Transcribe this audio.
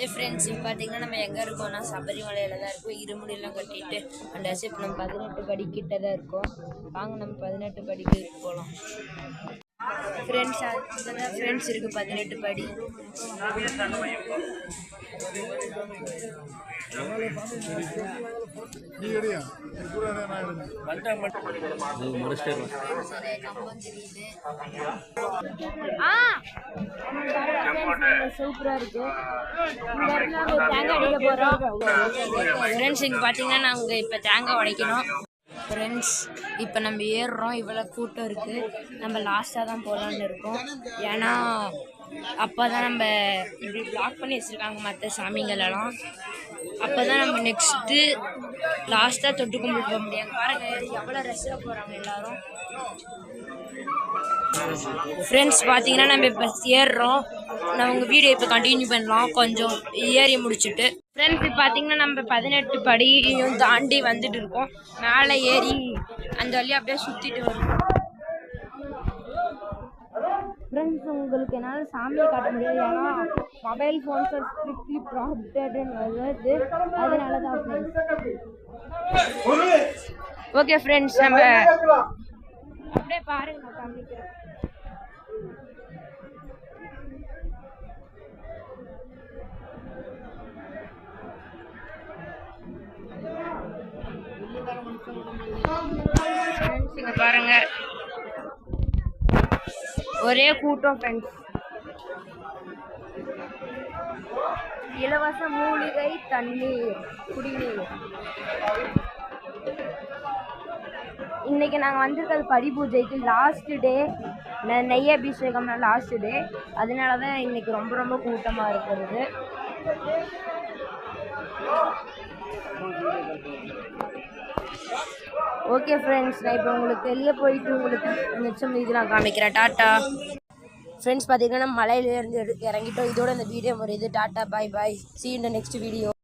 Okay friends, இப்போ பார்த்தீங்கன்னா நம்ம எங்கே இருக்கோம்னா சபரிமலையில் தான் இருக்கோம். இருமுடியெல்லாம் கட்டிட்டு அண்டாச்சு. இப்போ நம்ம 18 படிக்கிட்ட தான் இருக்கோம். வாங்க நம்ம 18 படிக்கு போகலாம். ஃப்ரெண்ட்ஸ் அதுதான் ஃப்ரெண்ட்ஸ் இருக்குது 18 படி. சூப்பரா இருக்கு. தேங்காய் அடிக்க போறோம் ஃப்ரெண்ட்ஸ். இங்க பாத்தீங்கன்னா நாங்க இப்ப தேங்காய் உடைக்கணும் ஃப்ரெண்ட்ஸ். இப்போ நம்ம ஏறுறோம். இவ்வளோ கூட்டம் இருக்குது. நம்ம லாஸ்ட்டாக தான் போகலான்னு இருக்கோம். ஏன்னா அப்போ தான் நம்ம இப்படி பிளாக் பண்ணி வச்சுருக்காங்க மற்ற சாமிங்களெல்லாம். அப்போ தான் நம்ம நெக்ஸ்ட்டு லாஸ்ட்டாக தொட்டு கும்பிட்டு போக முடியாது. பாருங்கள் எவ்வளோ ரஷ்ஷாக போகிறாங்க எல்லோரும். ஃப்ரெண்ட்ஸ் பார்த்தீங்கன்னா நம்ம இப்போ ஏறுறோம். நான் உங்கள் வீடியோ இப்போ கண்டினியூ பண்ணலாம் கொஞ்சம் ஏறி முடிச்சுட்டு. ஃப்ரெண்ட்ஸ் இப்போ பார்த்தீங்கன்னா நம்ம 18 படியும் தாண்டி வந்துட்டு இருக்கோம். மேலே ஏறி அந்த வழியாக அப்படியே சுற்றிட்டு வரும். ஃப்ரெண்ட்ஸ் உங்களுக்கு என்னால் சாமியை காட்ட முடியாது. ஏன்னா மொபைல் ஃபோன்ஸ் ஸ்ட்ரிக்ட்லி ப்ராஹிபிட்டட்னு வருது. அதனால தான் ஃப்ரெண்ட்ஸ். ஓகே ஃப்ரெண்ட்ஸ், நம்ம அப்படியே பாருங்க நான் காமிக்கிறேன். இங்க பாருங்க ஒரே கூட்டம் ஃப்ரெண்ட்ஸ். இலவச மூலிகை தண்ணீர் குடிநீர். இன்னைக்கு நாங்கள் வந்திருக்கிறது படி பூஜைக்கு லாஸ்ட் டே. நெய் அபிஷேகம்னா லாஸ்ட் டே. அதனால தான் இன்னைக்கு ரொம்ப ரொம்ப கூட்டமாக இருக்கிறது. ஓகே ஃப்ரெண்ட்ஸ், நான் இப்போ உங்களுக்கு வெளியே போயிட்டு உங்களுக்கு மிச்சம் இது நான் காமிக்கிறேன். Tata friends. பார்த்தீங்கன்னா மலையிலேருந்து இறங்கிட்டோம். இதோட இந்த வீடியோ முடியுது. Tata, bye bye. see you in the next video.